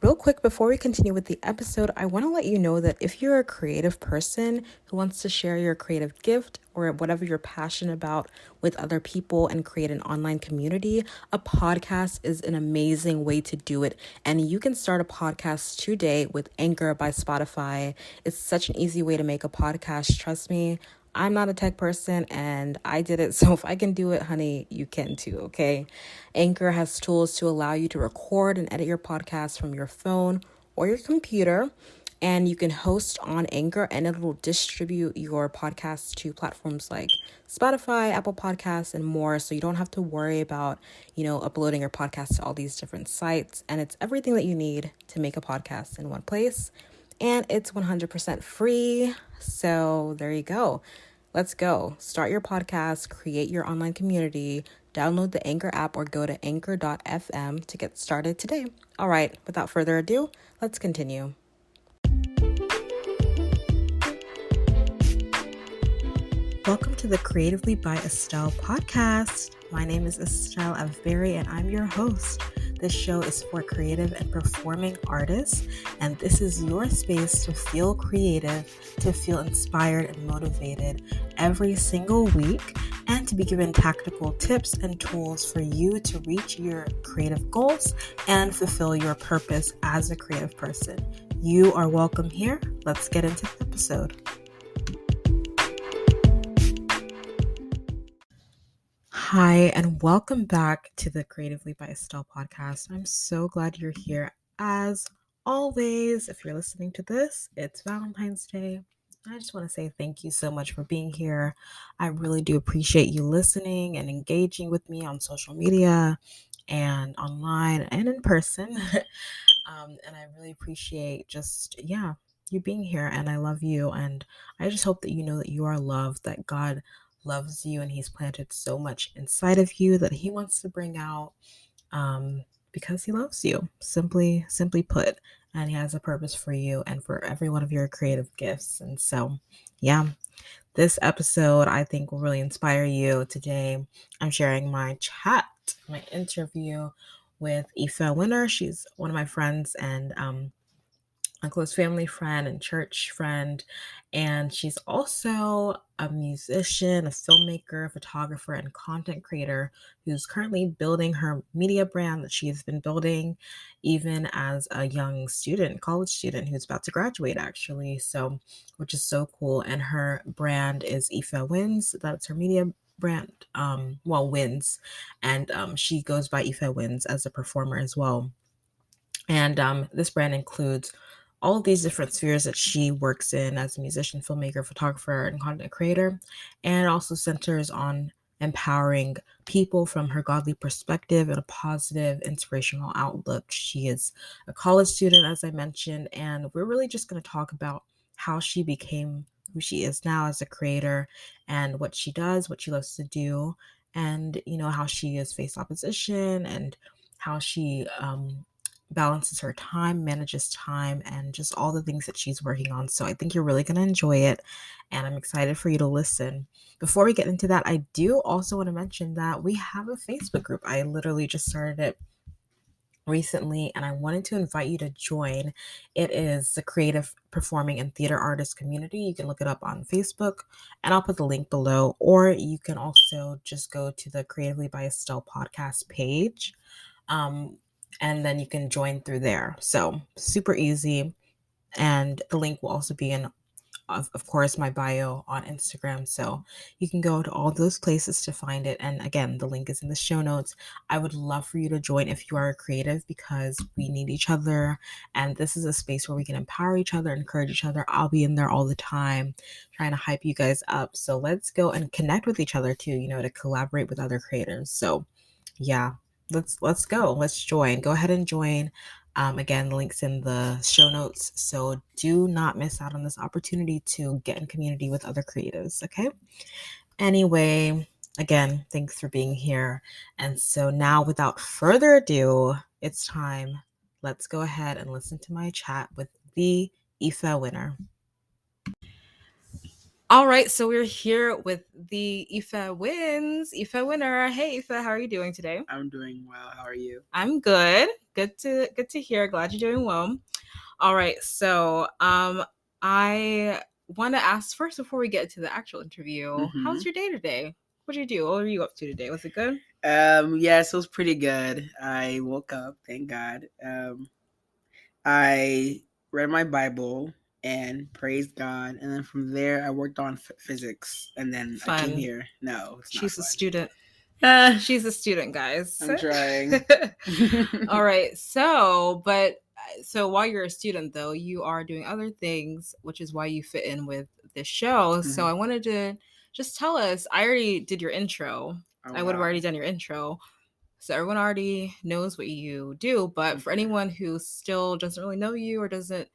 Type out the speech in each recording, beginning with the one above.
Real quick, before we continue with the episode, I want to let you know that if you're a creative person who wants to share your creative gift or whatever you're passionate about with other people and create an online community, a podcast is an amazing way to do it. And you can start a podcast today with Anchor by Spotify. It's such an easy way to make a podcast. Trust me. I'm not a tech person and I did it. So if I can do it, honey, you can too, okay? Anchor has tools to allow you to record and edit your podcast from your phone or your computer. And you can host on Anchor and it will distribute your podcast to platforms like Spotify, Apple Podcasts, and more. So you don't have to worry about, uploading your podcast to all these different sites. And it's everything that you need to make a podcast in one place. And it's 100% free. So there you go. Let's go. Start your podcast, create your online community, download the Anchor app or go to anchor.fm to get started today. All right, without further ado, let's continue. Welcome to the Creatively by Estelle podcast. My name is Estelle Avberry and I'm your host. This show is for creative and performing artists, and this is your space to feel creative, to feel inspired and motivated every single week, and to be given tactical tips and tools for you to reach your creative goals and fulfill your purpose as a creative person. You are welcome here. Let's get into the episode. Hi, and welcome back to the Creatively by Estelle podcast. I'm so glad you're here. As always, if you're listening to this, it's Valentine's Day. I just want to say thank you so much for being here. I really do appreciate you listening and engaging with me on social media and online and in person. And I really appreciate you being here, and I love you. And I just hope that you know that you are loved, that God loves you and he's planted so much inside of you that he wants to bring out because he loves you, simply put, and he has a purpose for you and for every one of your creative gifts. And so this episode I think will really inspire you. Today I'm sharing my interview with Ife Winner. She's one of my friends and a close family friend and church friend, and she's also a musician, a filmmaker, a photographer, and content creator who's currently building her media brand that she has been building even as a young college student who's about to graduate actually, so which is so cool. And her brand is IfeWinz. That's her media brand, Wins, and she goes by IfeWinz as a performer as well. And this brand includes all of these different spheres that she works in as a musician, filmmaker, photographer, and content creator, and it also centers on empowering people from her godly perspective and a positive, inspirational outlook. She is a college student, as I mentioned, and we're really just going to talk about how she became who she is now as a creator and what she does, what she loves to do, and how she has faced opposition and how she balances her time, manages time, and just all the things that she's working on. So I think you're really going to enjoy it, and I'm excited for you to listen. Before we get into that, I do also want to mention that we have a Facebook group. I literally just started it recently, and I wanted to invite you to join. It is the Creative Performing and Theater Artist Community. You can look it up on Facebook, and I'll put the link below, or you can also just go to the Creatively by Estelle podcast page. And then you can join through there. So super easy. And the link will also be in, of course, my bio on Instagram. So you can go to all those places to find it. And again, the link is in the show notes. I would love for you to join if you are a creative, because we need each other. And this is a space where we can empower each other, encourage each other. I'll be in there all the time trying to hype you guys up. So let's go and connect with each other too, to collaborate with other creators. So yeah. Let's go. Let's join. Go ahead and join. Again, the link's in the show notes. So do not miss out on this opportunity to get in community with other creatives. Okay. Anyway, again, thanks for being here. And so now, without further ado, it's time. Let's go ahead and listen to my chat with the Ife Winner. All right, so we're here with the Ife Winner. Hey Ife, how are you doing today? I'm doing well. How are you? I'm good. Good to hear. Glad you're doing well. All right, so I want to ask first before we get to the actual interview. How was Mm-hmm. your day today? What did you do? What were you up to today? Was it good? Yes, it was pretty good. I woke up, thank God. I read my Bible and praised God, and then from there I worked on physics, and then I came Fun. here. No, it's not She's a fun. student. Uh, She's a student, guys. I'm trying. All right. So while you're a student though, you are doing other things, which is why you fit in with this show. So Mhm. I wanted to just tell us, I already did your intro. Oh I would have wow. already done your intro. So everyone already knows what you do, but for Okay. anyone who still doesn't really know you or doesn't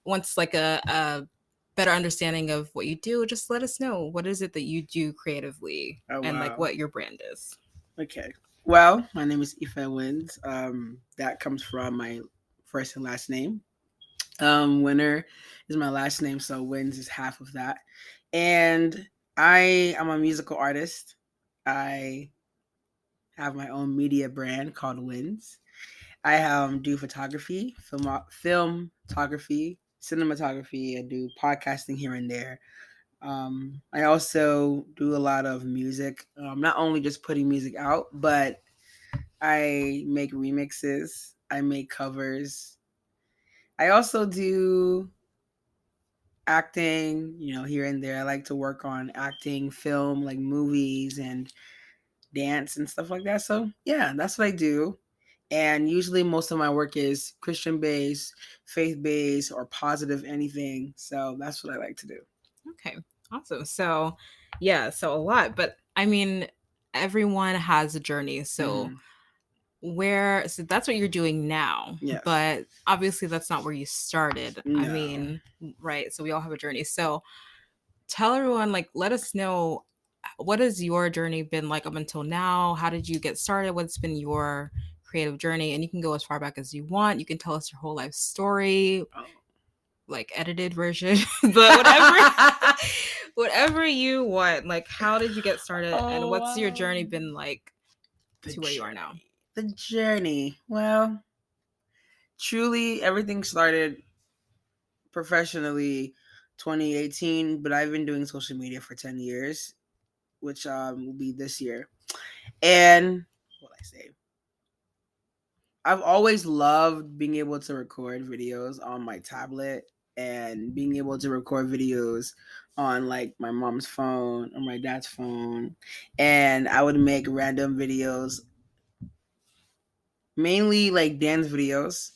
wants like a better understanding of what you do, just let us know what is it that you do creatively Oh and like wow. what your brand is. Okay. Well, my name is IfeWinz. That comes from my first and last name. Winner is my last name, so Wins is half of that. And I am a musical artist. I have my own media brand called Wins. I do photography, film photography, cinematography. I do podcasting here and there. I also do a lot of music. Not only just putting music out, but I make remixes. I make covers. I also do acting, here and there. I like to work on acting, film, like movies and dance and stuff like that. So, yeah, that's what I do. And usually most of my work is Christian based, faith based, or positive anything. So, that's what I like to do. Okay, awesome. So, yeah, so a lot, but I mean, everyone has a journey. So, Mm-hmm. so that's what you're doing now, Yes. but obviously that's not where you started. I No. mean, right. So, we all have a journey. So, tell everyone, like, let us know what has your journey been like up until now? How did you get started? What's been your creative journey? And you can go as far back as you want. You can tell us your whole life story, Oh. like edited version, but whatever whatever you want. Like, how did you get started and Oh, what's your wow. journey been like The to where you are now? journey. The journey. Well, truly, everything started professionally 2018, but I've been doing social media for 10 years, which will be this year. And what I say, I've always loved being able to record videos on my tablet and being able to record videos on like my mom's phone or my dad's phone. And I would make random videos, mainly like dance videos,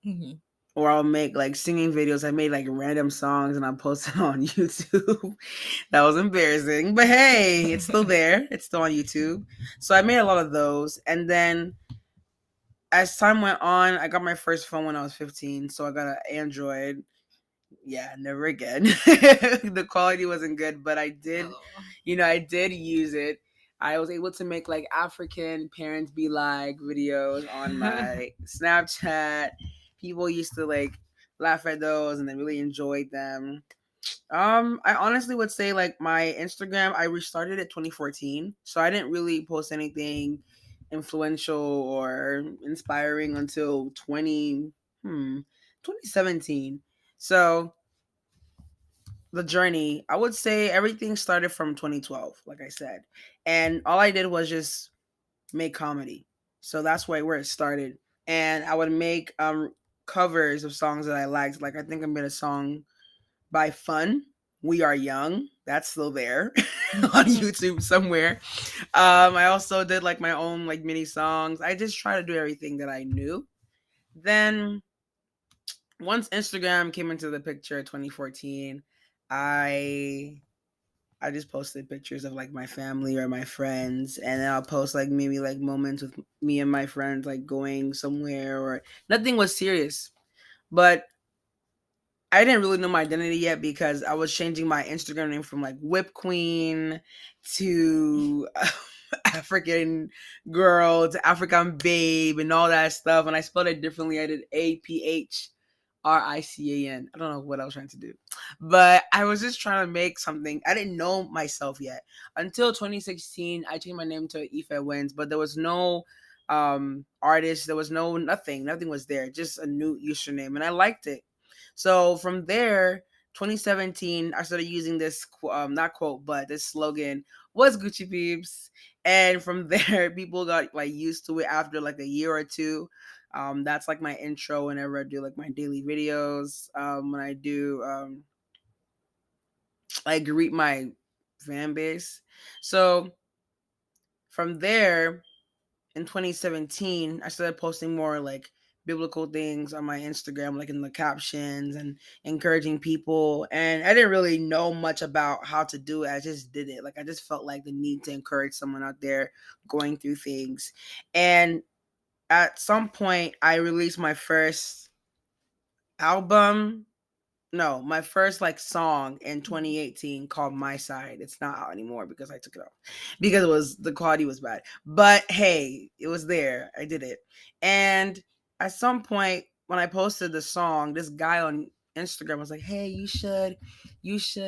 Mhm. or I'll make like singing videos. I made like random songs and I post it on YouTube. That was embarrassing, but hey, it's still there. It's still on YouTube. So I made a lot of those. And then as time went on, I got my first phone when I was 15. So I got an Android. Yeah, never again. The quality wasn't good, but Oh. I did use it. I was able to make like African parents be like videos on my Snapchat. People used to like laugh at those and they really enjoyed them. I honestly would say like my Instagram, I restarted it 2014, so I didn't really post anything influential or inspiring until 2017. So the journey, I would say everything started from 2012, like I said, and all I did was just make comedy. So that's where it started, and I would make covers of songs that I liked. Like I think I made a song by Fun. We Are Young. That's still there on YouTube somewhere. I also did like my own like mini songs. I just try to do everything that I knew. Then once Instagram came into the picture 2014, I I just posted pictures of like my family or my friends, and then I'll post like maybe like moments with me and my friends like going somewhere, or nothing was serious. But I didn't really know my identity yet because I was changing my Instagram name from like Whip Queen to African girl to African babe and all that stuff. And I spelled it differently. I did APH RICAN. I don't know what I was trying to do, but I was just trying to make something. I didn't know myself yet until 2016. I changed my name to IfeWinz, but there was no artist. There was no nothing. Nothing was there. Just a new username, and I liked it. So from there, 2017, I started using this not quote, but this slogan was Gucci Peeps, and from there, people got like used to it after like a year or two. That's like my intro whenever I do like my daily videos. When I do I greet my fan base. So from there in 2017, I started posting more like biblical things on my Instagram, like in the captions and encouraging people. And I didn't really know much about how to do it. I just did it. Like I just felt like the need to encourage someone out there going through things. And at some point, I released my first album. No, my first like song in 2018 called My Side. It's not out anymore because I took it off because it was the quality was bad. But hey, it was there. I did it. And at some point when I posted the song, this guy on Instagram was like, "Hey, you should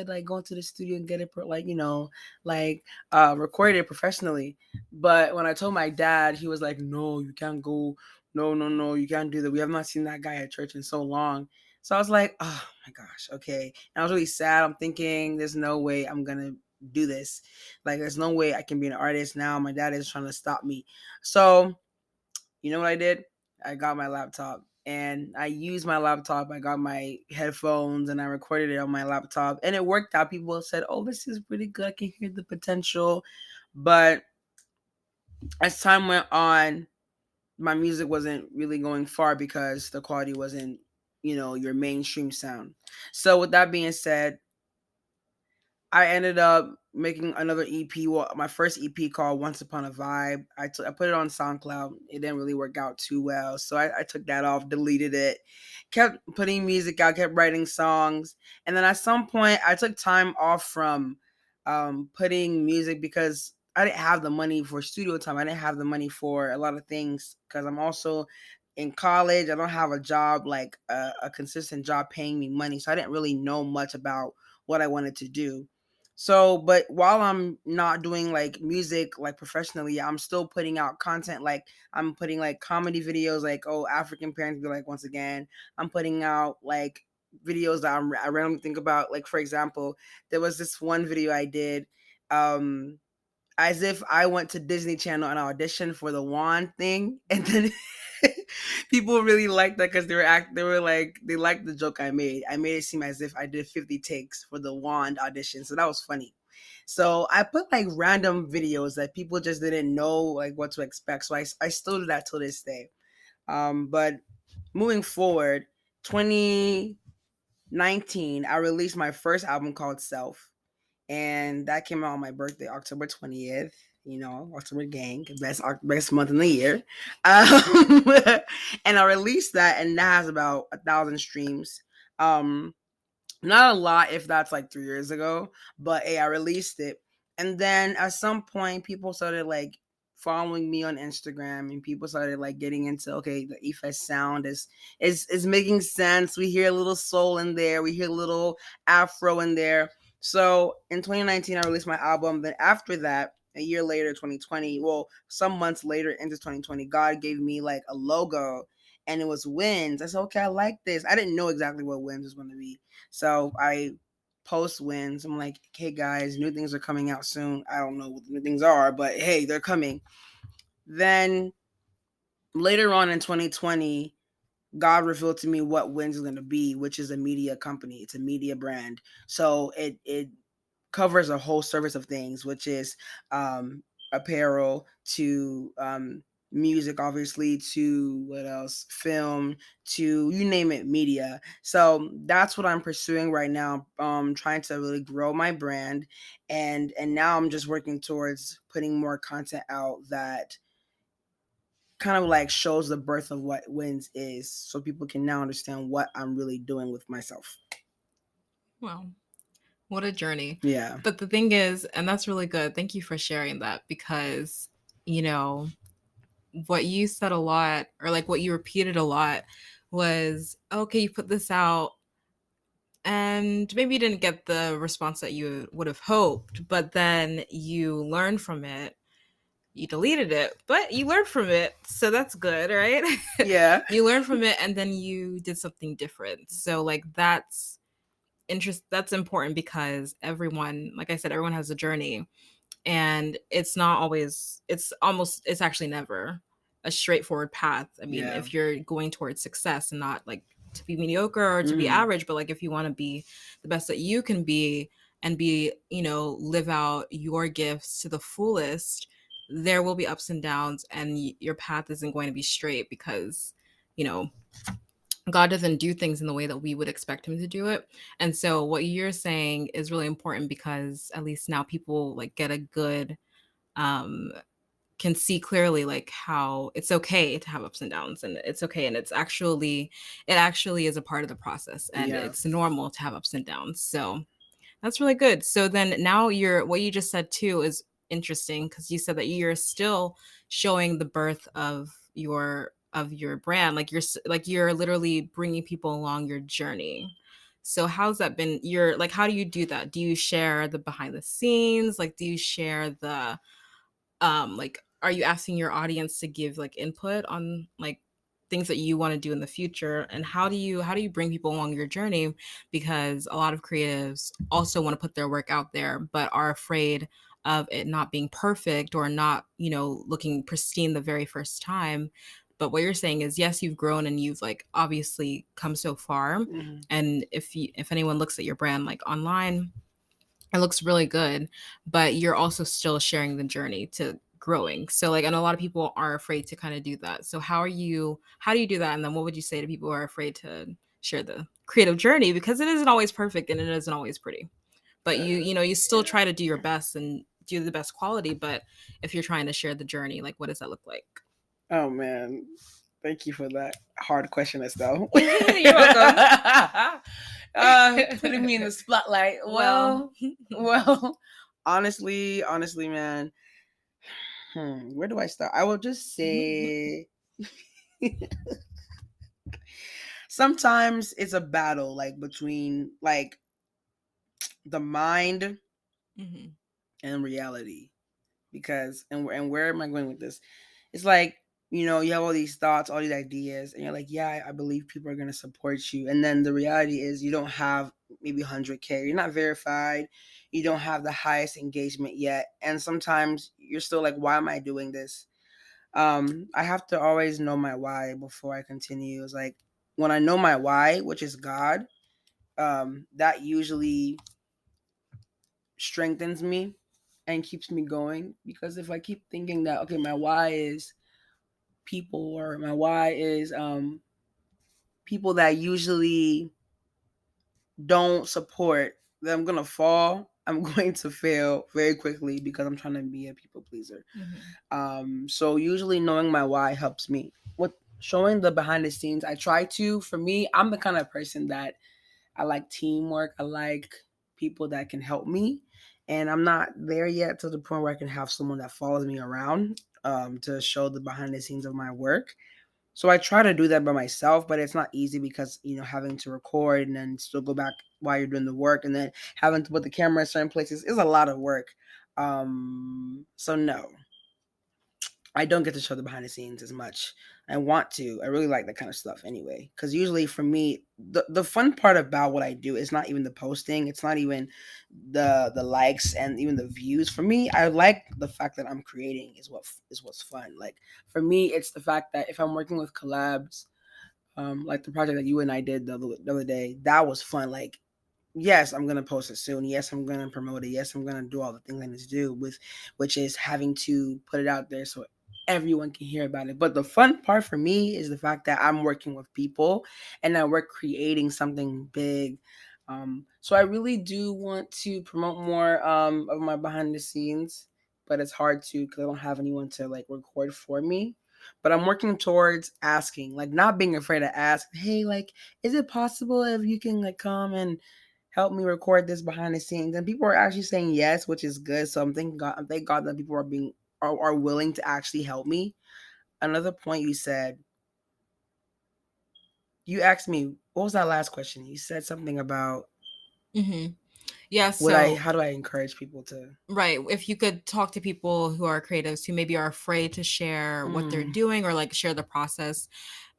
like go into the studio and get it like, like record it professionally." But when I told my dad, he was like, "No, you can't go. No, no, no, you can't do that. We have not seen that guy at church in so long." So I was like, oh my gosh, okay. And I was really sad. I'm thinking, there's no way I'm gonna do this. Like, there's no way I can be an artist now. My dad is trying to stop me. So, you know what I did? I got my laptop and I used my laptop. I got my headphones and I recorded it on my laptop and it worked out. People said, oh, this is pretty good. I can hear the potential. But as time went on, my music wasn't really going far because the quality wasn't, your mainstream sound. So with that being said, I ended up making another EP. Well, my first EP called Once Upon a Vibe. I put it on SoundCloud. It didn't really work out too well, so I took that off, deleted it, kept putting music out, kept writing songs, and then at some point I took time off from putting music because I didn't have the money for studio time. I didn't have the money for a lot of things because I'm also in college. I don't have a job like a consistent job paying me money, so I didn't really know much about what I wanted to do. So, but while I'm not doing like music like professionally, I'm still putting out content. Like I'm putting like comedy videos, like oh African parents be like once again. I'm putting out like videos that I randomly think about. Like for example, there was this one video I did, um, as if I went to Disney Channel and auditioned for the wand thing, and then people really liked that because they were like they liked the joke I made. I made it seem as if I did 50 takes for the wand audition, so that was funny. So I put like random videos that people just didn't know like what to expect. So I still do that till this day. But moving forward, 2019, I released my first album called Self, and that came out on my birthday, October 20th. October gang, best month in the year. Um, and I released that, and that has about 1,000 streams. Um, Not a lot if that's like 3 years ago, but hey, I released it. And then at some point, people started like following me on Instagram and people started like getting into okay, the Ife sound is making sense. We hear a little soul in there, we hear a little afro in there. So in 2019, I released my album. Then after that, a year later, 2020, well, some months later into 2020, God gave me like a logo and it was Winz. I said, okay, I like this. I didn't know exactly what Winz was going to be. So I post Winz. I'm like, hey guys, new things are coming out soon. I don't know what the new things are, but hey, they're coming. Then later on in 2020, God revealed to me what Winz is going to be, which is a media company. It's a media brand. So it covers a whole service of things, which is apparel to music, obviously, to what else, film, to you name it, media. So that's what I'm pursuing right now. Trying to really grow my brand, and now I'm just working towards putting more content out that kind of like shows the birth of what Winz is, so people can now understand what I'm really doing with myself. Wow. What a journey. Yeah. But the thing is, and that's really good. Thank you for sharing that because, what you said a lot, or like what you repeated a lot, was, okay, you put this out and maybe you didn't get the response that you would have hoped, but then you learned from it. You deleted it, but you learned from it. So that's good, right? Yeah. You learned from it and then you did something different. So like that's important because everyone, like I said, everyone has a journey, and it's actually never a straightforward path. I mean, Yeah. if you're going towards success and not like to be mediocre or to be Mm. average, but like if you want to be the best that you can be and be, live out your gifts to the fullest, there will be ups and downs, and your path isn't going to be straight because, you know, God doesn't do things in the way that we would expect him to do it. And so what you're saying is really important because at least now people like get a good um can see clearly like how it's okay to have ups and downs, and it's okay, and it actually is a part of the process, and Yeah. it's normal to have ups and downs. So that's really good. So then now what you just said too is interesting because you said that you're still showing the birth of your brand. Like you're literally bringing people along your journey. So how's that been? How do you do that? Do you share the behind the scenes? Like do you share the like are you asking your audience to give like input on like things that you want to do in the future, and how do you bring people along your journey, because a lot of creatives also want to put their work out there but are afraid of it not being perfect or not looking pristine the very first time. But what you're saying is, yes, you've grown and you've like obviously come so far, Hmm. and if anyone looks at your brand like online, it looks really good, but you're also still sharing the journey to growing. So like, and a lot of people are afraid to kind of do that. So how do you do that? And then what would you say to people who are afraid to share the creative journey, because it isn't always perfect and it isn't always pretty, but you still Yeah. try to do your best and do the best quality. But if you're trying to share the journey, like what does that look like? Oh man, thank you for that hard question, Estelle. You're welcome. Putting me in the spotlight. Well, Well, honestly, man. Where do I start? I will just say sometimes it's a battle, like between like the mind hmm and reality. Because and where am I going with this? It's like, you have all these thoughts, all these ideas, and you're like, yeah, I believe people are gonna support you. And then the reality is you don't have maybe 100K. You're not verified. You don't have the highest engagement yet. And sometimes you're still like, why am I doing this? I have to always know my why before I continue. It's like when I know my why, which is God, that usually strengthens me and keeps me going. Because if I keep thinking that, okay, my why is people, or my why is people that usually don't support, then I'm gonna fall. I'm going to fail very quickly because I'm trying to be a people pleaser. hmm So usually knowing my why helps me with showing the behind the scenes. I try to. For me, I'm the kind of person that I like teamwork. I like people that can help me. And I'm not there yet to the point where I can have someone that follows me around to show the behind the scenes of my work. So I try to do that by myself, but it's not easy because, having to record and then still go back while you're doing the work, and then having to put the camera in certain places is a lot of work. So no, I don't get to show the behind the scenes as much. I want to. I really like that kind of stuff anyway. Because usually for me, the fun part about what I do is not even the posting. It's not even the likes and even the views. For me, I like the fact that I'm creating is what's fun. Like for me, it's the fact that if I'm working with collabs, like the project that you and I did the other day, that was fun. Like yes, I'm gonna post it soon. Yes, I'm gonna promote it. Yes, I'm gonna do all the things I need to do with, which is having to put it out there so everyone can hear about it. But the fun part for me is the fact that I'm working with people and that we're creating something big. So I really do want to promote more of my behind the scenes, but it's hard to because I don't have anyone to like record for me. But I'm working towards asking, like not being afraid to ask, hey, like, is it possible if you can like come and help me record this behind the scenes? And people are actually saying yes, which is good. So thank God that people are willing to actually help me. Another point you said, you asked me, what was that last question? You said something about Mm-hmm. Yeah. would I So how do I encourage people to right, if you could talk to people who are creatives who maybe are afraid to share what they're mm, doing or like share the process.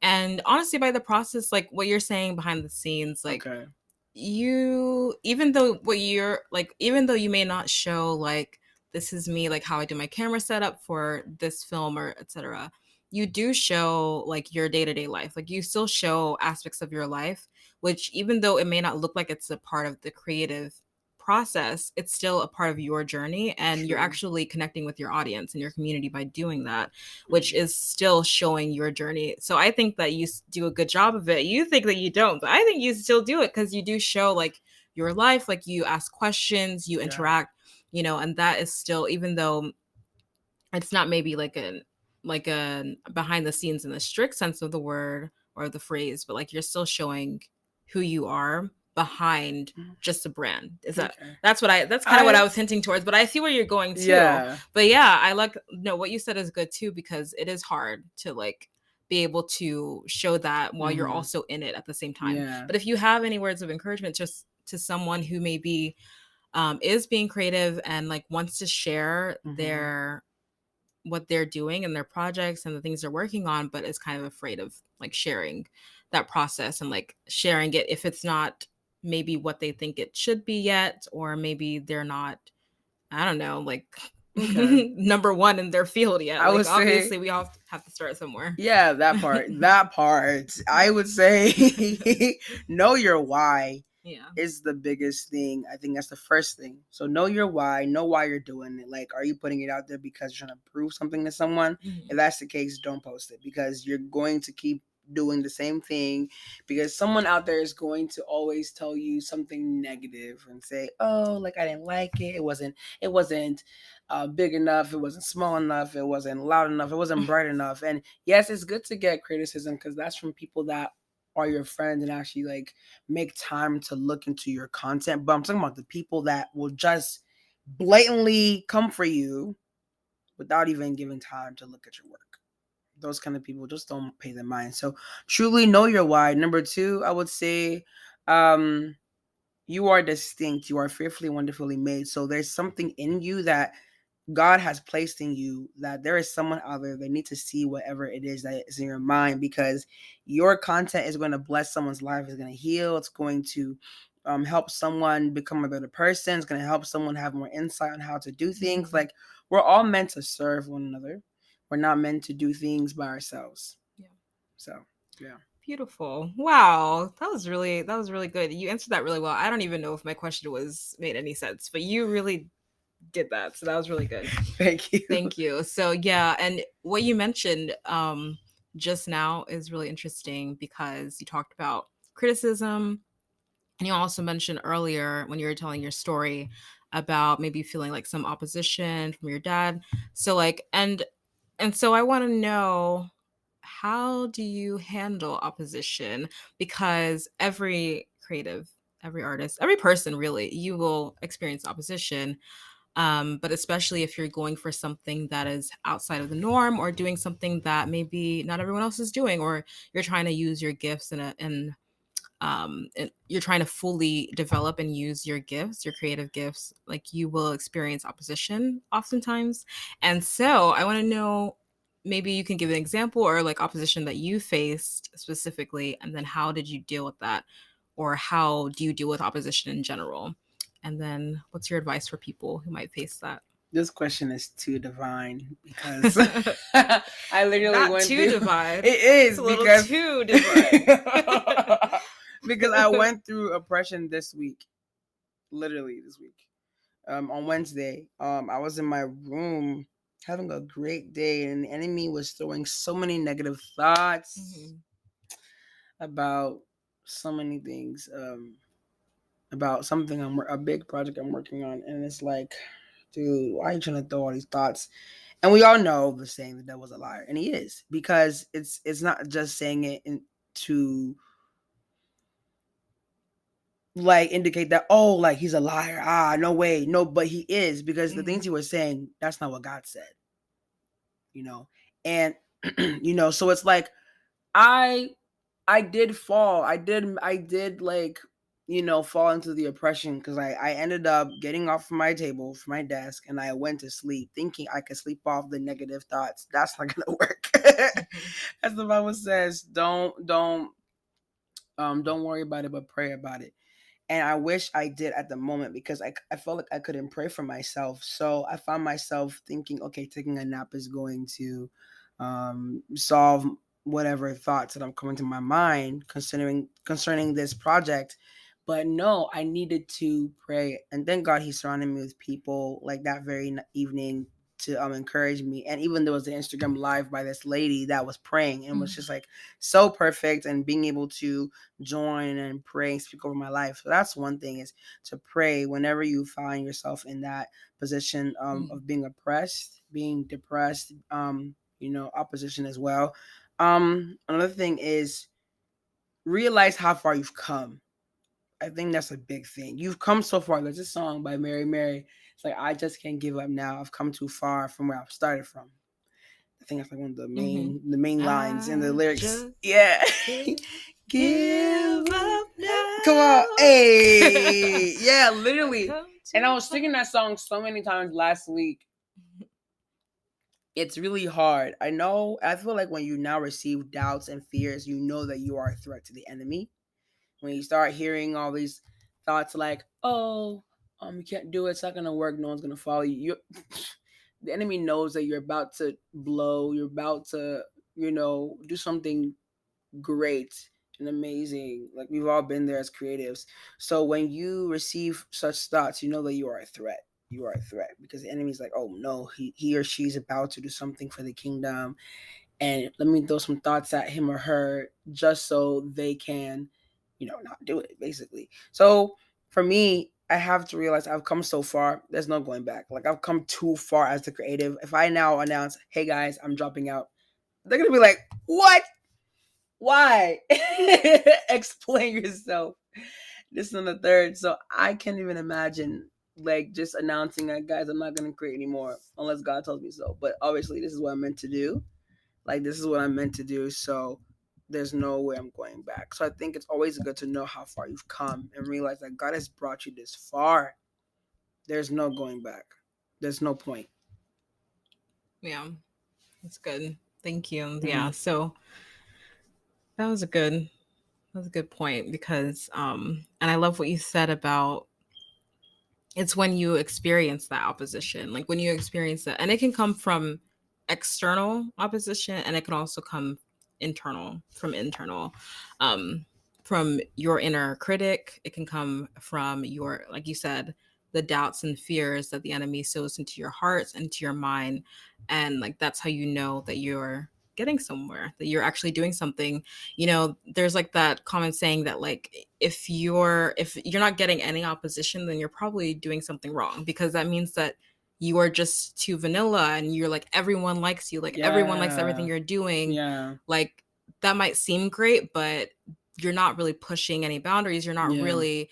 And honestly, by the process, like what you're saying behind the scenes, like okay. you, even though what you're like, even though you may not show like this is me, like how I do my camera setup for this film or etc., you do show like your day-to-day life. Like you still show aspects of your life, which even though it may not look like it's a part of the creative process, it's still a part of your journey, and you're True. actually connecting with your audience and your community by doing that, which Mm, is still showing your journey. So I think that you do a good job of it. You think that you don't, but I think you still do it because you do show like your life, like you ask questions, you yeah. interact, and that is still, even though it's not maybe like a behind the scenes in the strict sense of the word or the phrase, but like you're still showing who you are behind Mm, just a brand. Is that okay. that's kind of what I I was hinting towards, but I see where you're going too. yeah. But yeah, I like, no, what you said is good too, because it is hard to like be able to show that while you're Hmm. also in it at the same time. Yeah. But if you have any words of encouragement just to someone who maybe is being creative and like wants to share Hmm. their what they're doing and their projects and the things they're working on, but is kind of afraid of like sharing that process and like sharing it if it's not maybe what they think it should be yet, or maybe they're not, I don't know, like Okay. number one in their field yet. I Like would say obviously we all have to start somewhere. yeah, that part. That part. I would say know your why Yeah. is the biggest thing. I think that's the first thing. So know your why, know why you're doing it. Like, are you putting it out there because you're trying to prove something to someone? If Mhm. that's the case, don't post it because you're going to keep doing the same thing because someone out there is going to always tell you something negative and say, "Oh, like I didn't like it. It wasn't big enough. It wasn't small enough. It wasn't loud enough. It wasn't bright enough." And yes, it's good to get criticism because that's from people that are your friends and actually like make time to look into your content. But I'm talking about the people that will just blatantly come for you without even giving time to look at your work. Those kind of people, just don't pay them mind. So truly know your why. Number two, I would say um you are distinct. You are fearfully, wonderfully made. So there's something in you that God has placed in you, that there is someone out there that need to see whatever it is that is in your mind, because your content is going to bless someone's life. It's going to heal. It's going to help someone become a better person. It's going to help someone have more insight on how to do things. Mhm. Like, we're all meant to serve one another. We're not meant to do things by ourselves. Yeah. So, yeah. Beautiful. Wow. That was really good. You answered that really well. I don't even know if my question was made any sense, but you really did that. So that was really good. Thank you. Thank you. So yeah, and what you mentioned just now is really interesting because you talked about criticism, and you also mentioned earlier when you were telling your story about maybe feeling like some opposition from your dad. So like, and so I want to know, how do you handle opposition? Because every creative, every artist, every person really, you will experience opposition. But especially if you're going for something that is outside of the norm, or doing something that maybe not everyone else is doing, or you're trying to use your gifts and you're trying to fully develop and use your gifts, your creative gifts, like you will experience opposition oftentimes. And so I want to know, maybe you can give an example or like opposition that you faced specifically, and then how did you deal with that? Or how do you deal with opposition in general? And then what's your advice for people who might face that? This question is too divine because I literally Not went too through divide. it It's is a little because too divide. because I went through oppression this week, literally this week. On Wednesday, I was in my room having a great day, and the enemy was throwing so many negative thoughts Mhm. about so many things, about something a big project I'm working on, and it's like, dude, why are you trying to throw all these thoughts? And we all know the saying, the devil's a liar, and he is, because it's not just saying it to like indicate that, oh, like he's a liar, no way, no, but he is, because the things Mhm. he was saying, that's not what God said, you know. And so it's like, I I did fall. I did like, fall into the oppression because I ended up getting off from my table, from my desk, and I went to sleep thinking I could sleep off the negative thoughts. That's not gonna work. Mhm. As the Bible says, don't worry about it, but pray about it. And I wish I did at the moment because I felt like I couldn't pray for myself. So I found myself thinking, okay, taking a nap is going to solve whatever thoughts that I'm coming to my mind concerning this project. But no, I needed to pray, and thank God He surrounded me with people like that very evening to encourage me. And even there was the Instagram live by this lady that was praying and was Mhm. just like so perfect, and being able to join and pray and speak over my life. So that's one thing, is to pray whenever you find yourself in that position Mhm. of being oppressed, being depressed, opposition as well. Another thing is realize how far you've come. I think that's a big thing. You've come so far. There's a song by Mary Mary. It's like, I just can't give up now. I've come too far from where I've started from. I think that's like one of the Mhm. main lines in the I lyrics. just Yeah. can't Give give up up now. Come on. now. Hey. Yeah, I've literally. come And I too was far. singing that song so many times last week. It's really hard. I feel like when you now receive doubts and fears, you know that you are a threat to the enemy. When you start hearing all these thoughts like, oh, you can't do it, it's not gonna work, no one's gonna follow you. The enemy knows that you're about to blow, you're about to, do something great and amazing. Like, we've all been there as creatives. So when you receive such thoughts, you know that you are a threat. You are a threat because the enemy's like, oh no, he or she's about to do something for the kingdom, and let me throw some thoughts at him or her just so they can, not do it, basically. So for me, I have to realize I've come so far. There's no going back. Like, I've come too far as the creative. If I now announce, hey guys, I'm dropping out, they're gonna be like, what? Why? Explain yourself. This and the third. So I can't even imagine like just announcing that, guys, I'm not gonna create anymore unless God tells me so. But obviously this is what I'm meant to do. Like, this is what I'm meant to do. So there's no way I'm going back. So I think it's always good to know how far you've come and realize that God has brought you this far. There's no going back. There's no point. Yeah, that's good. Thank you. Mm-hmm. Yeah, so that was a good point because and I love what you said about it's when you experience that opposition, like when you experience that, and it can come from external opposition and it can also come internal um from your inner critic. It can come from your, like you said, the doubts and fears that the enemy sows into your heart, into your mind, and like that's how you know that you're getting somewhere, that you're actually doing something. There's like that common saying that like if you're not getting any opposition, then you're probably doing something wrong, because that means that you are just too vanilla and you're like everyone likes you, like everyone likes everything Yeah. you're doing. Yeah. Like that might seem great, but you're not really pushing any boundaries. Yeah. You're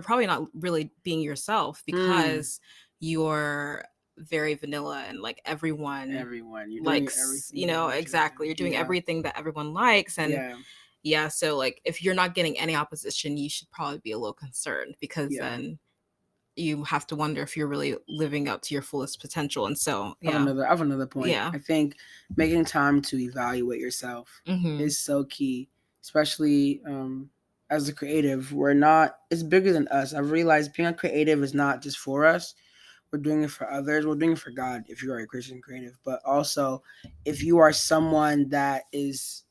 probably not really being yourself Hmm. because you're very vanilla and like everyone Everyone. You're doing likes, everything they want you to do. exactly, you're doing Yeah. everything that everyone likes. And Yeah. yeah, so like if you're not getting any opposition, you should probably be a little concerned, because Yeah. then you have to wonder if you're really living up to your fullest potential. And so yeah. I have another point. Yeah. I think making time to evaluate yourself Mm-hmm. is so key, especially as a creative. We're not. It's bigger than us. I've realized being a creative is not just for us. We're doing it for others. We're doing it for God if you are a Christian creative, but also if you are someone that is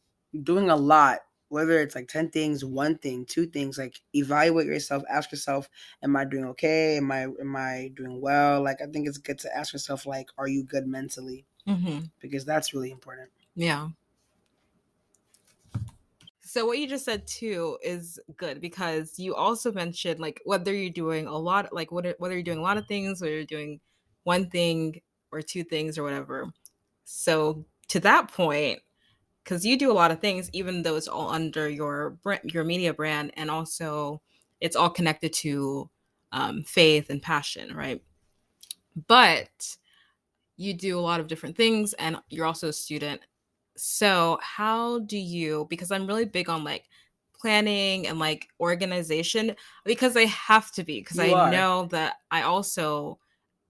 doing a lot, whether it's like 10 things, one thing, two things, like evaluate yourself, ask yourself, am I doing okay? Am I doing well? Like, I think it's good to ask yourself, like, are you good mentally? Mm-hmm. Because that's really important. Yeah. So what you just said too is good, because you also mentioned like whether you're doing a lot, like whether you're doing a lot of things or you're doing one thing or two things or whatever. So to that point, because you do a lot of things, even though it's all under your media brand, and also it's all connected to faith and passion, right? But you do a lot of different things, and you're also a student. So, how do you, because I'm really big on like planning and like organization, because I have to be, because You I are. know that I also,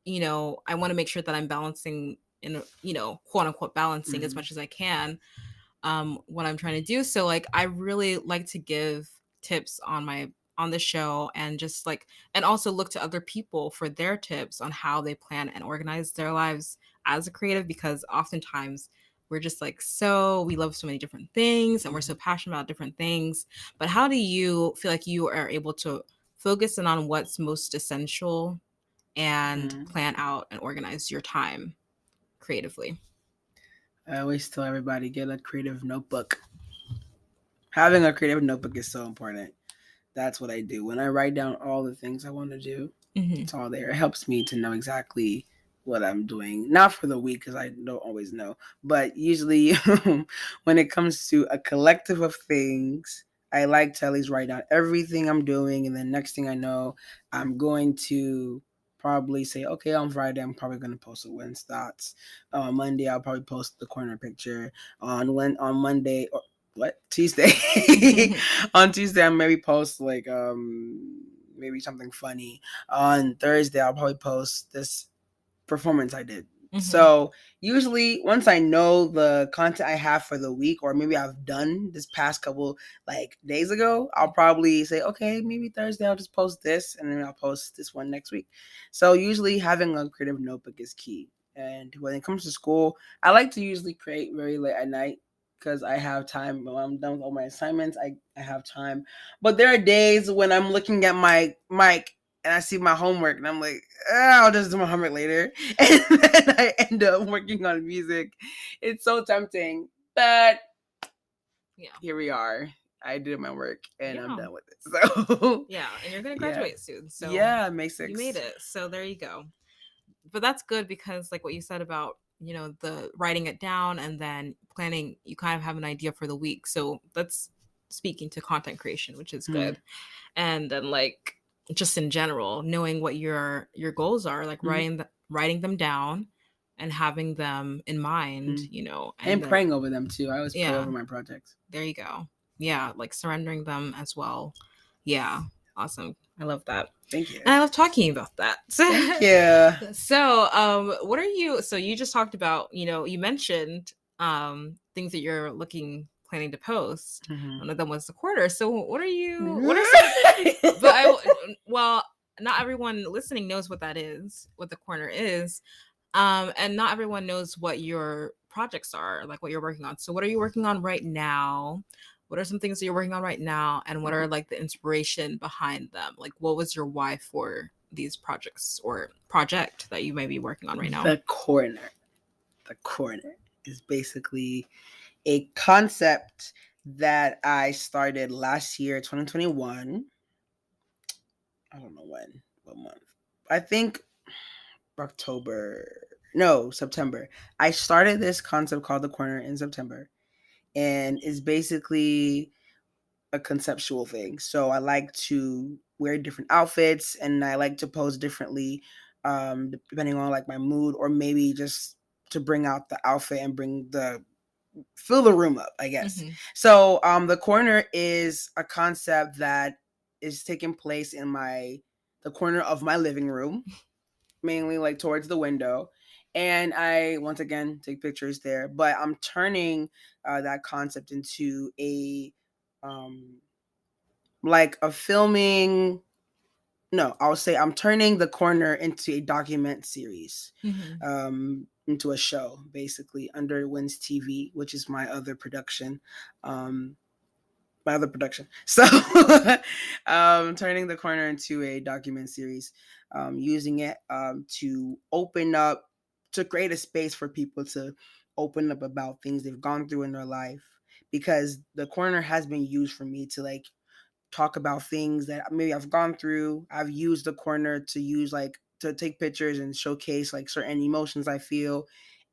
I want to make sure that I'm balancing in, quote unquote, balancing as Hmm. much as I can what I'm trying to do. So like I really like to give tips on the show and just like and also look to other people for their tips on how they plan and organize their lives as a creative because oftentimes we're just like so we love so many different things and we're so passionate about different things. But how do you feel like you are able to focus in on what's most essential and Hmm. plan out and organize your time creatively? I always tell everybody get a creative notebook. Having a creative notebook is so important. That's what I do. When I write down all the things I want to do, Hmm. it's all there. It helps me to know exactly what I'm doing. Not for the week, because I don't always know, but usually when it comes to a collective of things, I like to at least write down everything I'm doing. And then next thing I know, I'm going to probably say, okay, on Friday, I'm probably going to post a Wednesday thoughts. On Monday, I'll probably post the corner picture. On Monday, or what? Tuesday. On Tuesday, I maybe post like maybe something funny. On Thursday, I'll probably post this performance I did. Hmm. So usually once I know the content I have for the week, or maybe I've done this past couple like days ago, I'll probably say, okay, maybe Thursday I'll just post this and then I'll post this one next week. So usually having a creative notebook is key. And when it comes to school, I like to usually create very late at night because I have time. When I'm done with all my assignments, I have time. But there are days when I'm looking at my mic and I see my homework and I'm like, I'll just do my homework later. And then I end up working on music. It's so tempting. But Yeah. here we are. I did my work and I'm Yeah. done with it. So Yeah. And you're going to yeah. graduate soon. So Yeah, May you made 6th. it. So there you go. But that's good because, like what you said about, the writing it down and then planning, you kind of have an idea for the week. So that's speaking to content creation, which is Hmm. good. And then, like, just in general, knowing what your goals are, like Hmm. writing them down and having them in mind, Hmm. and And then, praying over them too. I always pray yeah, over my projects. there you go. Yeah, like surrendering them as well. Yeah, awesome. I love that. Thank you. And I love talking about that. Thank you. So, what are you? So you just talked about, you mentioned things that you're planning to post. Hmm. One of them was the quarter. So, what are you? What are some? But well, not everyone listening knows what that is, what the corner is, and not everyone knows what your projects are, like what you're working on. So, what are you working on right now? What are some things that you're working on right now, and what are like the inspiration behind them? Like, what was your why for these projects or project that you may be working on right now? The corner. The corner is basically a concept that I started last year, 2021. I don't know what month. I think October. No, September. I started this concept called the corner in September, and it's basically a conceptual thing. So I like to wear different outfits, and I like to pose differently, depending on like my mood, or maybe just to bring out the outfit and bring the fill the room up, I guess. Mm-hmm. So the corner is a concept that is taking place in the corner of my living room, mainly like towards the window. And I once again take pictures there, but I'm turning that concept into a um like a filming, no, I'll say I'm turning the corner into a document series, Mm-hmm. into a show, basically, under IfeWinz TV, which is um, my other production. So, turning the corner into a document series, using it to open up, to create a space for people to open up about things they've gone through in their life. Because the corner has been used for me to like talk about things that maybe I've gone through. I've used the corner to use like to take pictures and showcase like certain emotions I feel.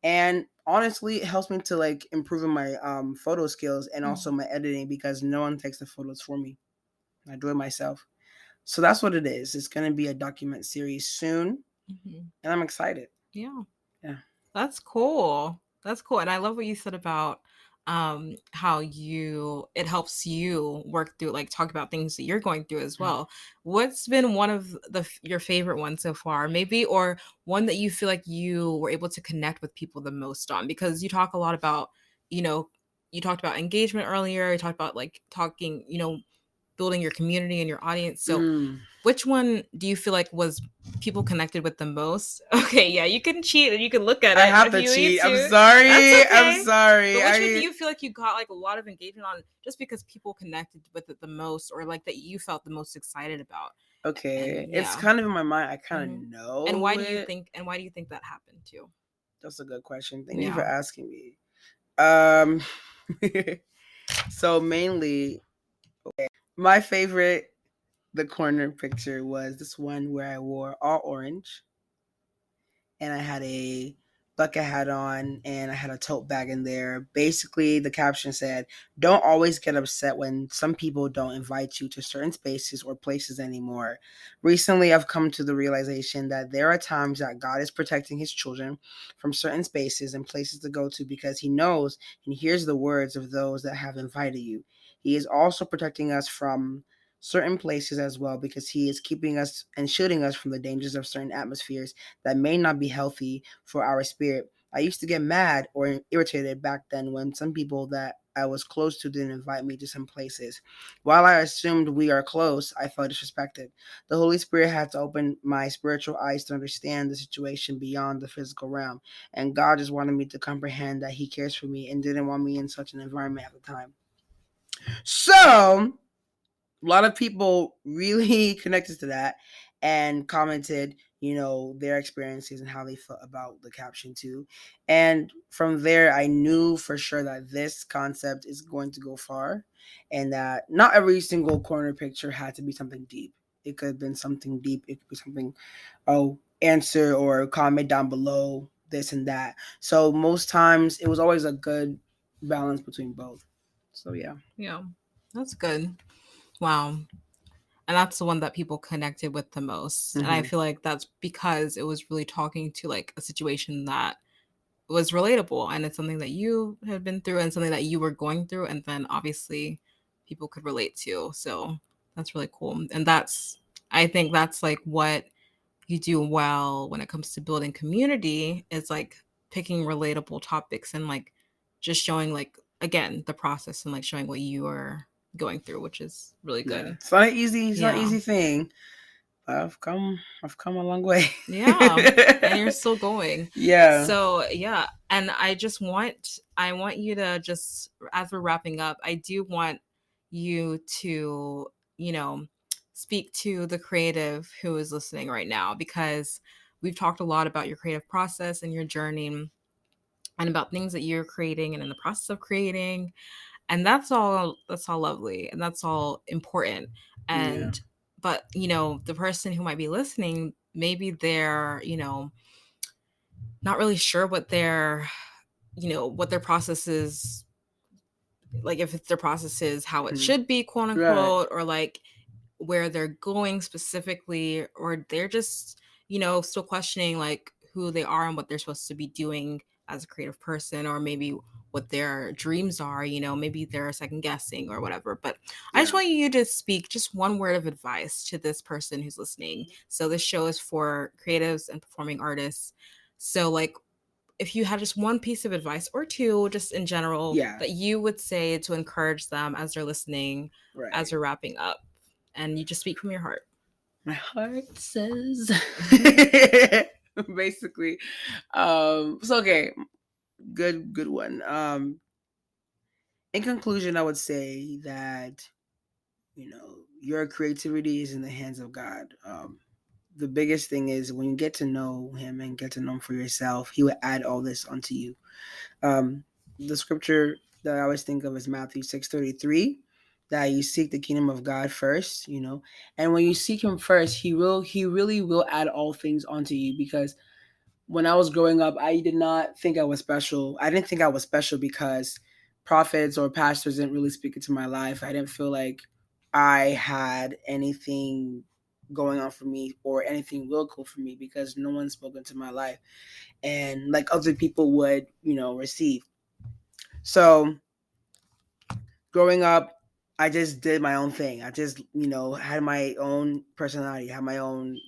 And honestly, it helps me to like improve my photo skills and also my editing because no one takes the photos for me. I do it myself. So that's what it is. It's going to be a document series soon, Mm-hmm. and I'm excited. Yeah, Yeah. that's cool. That's cool. And I love what you said about how it helps you work through, like, talk about things that you're going through as well. What's been one of your favorite ones so far, maybe, or one that you feel like you were able to connect with people the most on? Because you talk a lot about, you know, you talked about engagement earlier, you talked about like talking, building your community and your audience. So Mm. which one do you feel like was people connected with the most? Okay, yeah, you can cheat and you can look at I it have if to you need cheat. I'm to. That's sorry. I'm okay. sorry. But which one do you feel like you got like a lot of engagement on just because people connected with it the most, or like that you felt the most excited about? Okay, And it's yeah. kind of in my mind. I kind of hmm And know why do you it. think that happened too? That's a good question. Thank you for Yeah. asking me. Um, so mainly, my favorite, the corner picture was this one where I wore all orange and I had a bucket hat on and I had a tote bag in there. Basically, the caption said, "Don't always get upset when some people don't invite you to certain spaces or places anymore. Recently, I've come to the realization that there are times that God is protecting his children from certain spaces and places to go to because he knows and hears the words of those that have invited you. He is also protecting us from certain places as well because he is keeping us and shielding us from the dangers of certain atmospheres that may not be healthy for our spirit. I used to get mad or irritated back then when some people that I was close to didn't invite me to some places. While I assumed we are close, I felt disrespected. The Holy Spirit had to open my spiritual eyes to understand the situation beyond the physical realm. And God just wanted me to comprehend that He cares for me and didn't want me in such an environment at the time. So, a lot of people really connected to that and commented, their experiences and how they felt about the caption too. And from there, I knew for sure that this concept is going to go far and that not every single corner picture had to be something deep. It could have been something deep. It could be something, answer or comment down below this and that. So most times it was always a good balance between both. So yeah. Yeah. That's good. Wow. And that's the one that people connected with the most. And I Mm-hmm. feel like that's because it was really talking to like a situation that was relatable, and it's something that you had been through and something that you were going through, and then obviously people could relate to. So that's really cool. And I think that's like what you do well when it comes to building community, is like picking relatable topics and like just showing, like, again, the process and like showing what you are going through, which is really Yeah, good. it's not an Yeah. easy thing. But I've come a long way. Yeah, and you're still going. Yeah, So, yeah, and I want you to just, as we're wrapping up, I do want you to, you know, speak to the creative who is listening right now, because we've talked a lot about your creative process and your journey and about things that you're creating and in the process of creating, and that's all lovely and that's all important. yeah, And but the person who might be listening, maybe they're not really sure what their process is, like if it's their process is how it mhm, should be, quote right, unquote, or like where they're going specifically, or they're just still questioning like who they are and what they're supposed to be doing as a creative person, or maybe what their dreams are. Maybe they're second guessing or whatever. But I just yeah, want you to speak just one word of advice to this person who's listening. So this show is for creatives and performing artists. So, like, if you had just one piece of advice or two, just in general, yeah, that you would say to encourage them as they're listening, as right. we're wrapping up, and you just speak from your heart. My heart says, Mhm. basically. So okay, good one. In conclusion, I would say that your creativity is in the hands of God. The biggest thing is when you get to know Him and get to know Him for yourself, He will add all this onto you. Um, the scripture that I always think of is Matthew 6:33, that you seek the kingdom of God first, and when you seek Him first, He really will add all things onto you. Because when I was growing up, I did not think I was special. I didn't think I was special because prophets or pastors didn't really speak into my life. I didn't feel like I had anything going on for me or anything real cool for me because no one's spoken to my life and like other people would, receive. So growing up, I just did my own thing. I just, had my own personality, had my own,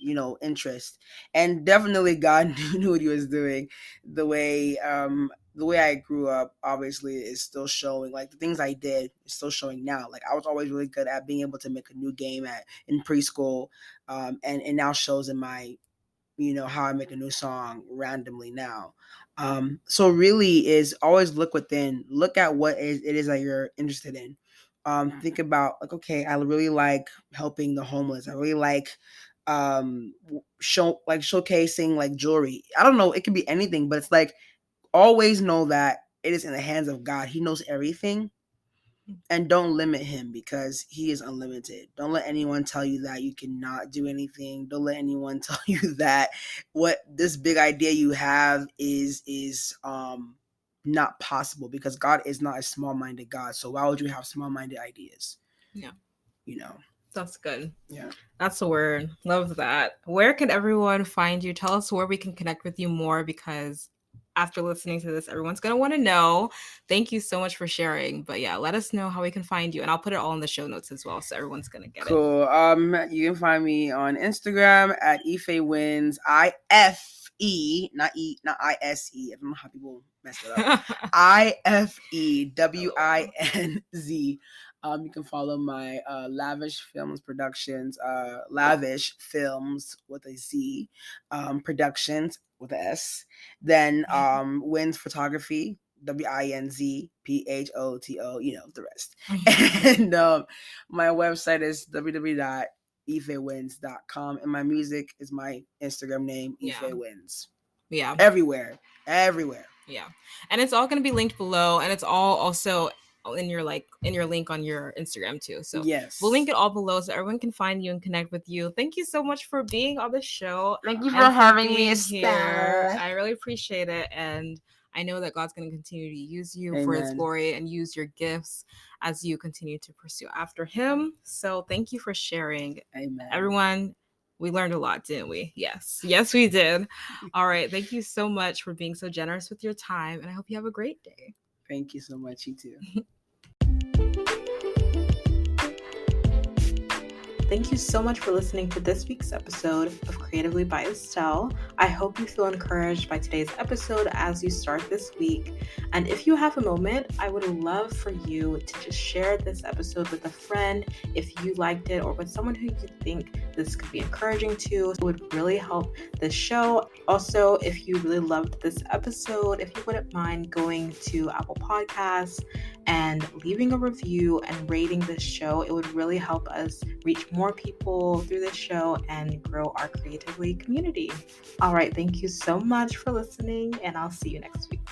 interest. And definitely God knew what he was doing. The way I grew up obviously is still showing. Like the things I did is still showing now. Like I was always really good at being able to make a new game in preschool. And it now shows in my how I make a new song randomly now. So really is always look within, look at what it is that you're interested in. Think about like, okay, I really like helping the homeless. I really like showcasing like jewelry. I don't know, it could be anything, but it's like always know that it is in the hands of God. He knows everything. And don't limit him because he is unlimited. Don't let anyone tell you that you cannot do anything. Don't let anyone tell you that what this big idea you have is not possible because God is not a small-minded God. So why would you have small-minded ideas? Yeah. That's good. Yeah. That's the word. Love that. Where can everyone find you? Tell us where we can connect with you more because after listening to this, everyone's going to want to know. Thank you so much for sharing. But yeah, let us know how we can find you. And I'll put it all in the show notes as well. So everyone's going to get it. Cool. You can find me on Instagram at IfeWinz, IFE, not ISE. I don't know how people mess it up. IfeWinz. You can follow my Lavish Films Productions, Lavish Films with a Z, Productions with a S. Then Winz Photography, WINZPHOTO, the rest. And my website is www.IfeWinz.com. And my music is my Instagram name, IfeWinz. Yeah. Everywhere. Yeah. And it's all going to be linked below. And it's all also in your link on your Instagram too. So yes, we'll link it all below so everyone can find you and connect with you. Thank you so much for being on the show. Thank you for having me here. I really appreciate it. And I know that God's going to continue to use you for his glory and use your gifts as you continue to pursue after him. So thank you for sharing. Amen. Everyone, we learned a lot, didn't we? Yes, we did. All right. Thank you so much for being so generous with your time. And I hope you have a great day. Thank you so much. You too. Thank you so much for listening to this week's episode of Creatively by Estelle. I hope you feel encouraged by today's episode as you start this week. And if you have a moment, I would love for you to just share this episode with a friend if you liked it or with someone who you think this could be encouraging to. It would really help this show. Also, if you really loved this episode, if you wouldn't mind going to Apple Podcasts and leaving a review and rating this show, it would really help us reach more people through this show and grow our Creatively community. All right, thank you so much for listening, and I'll see you next week.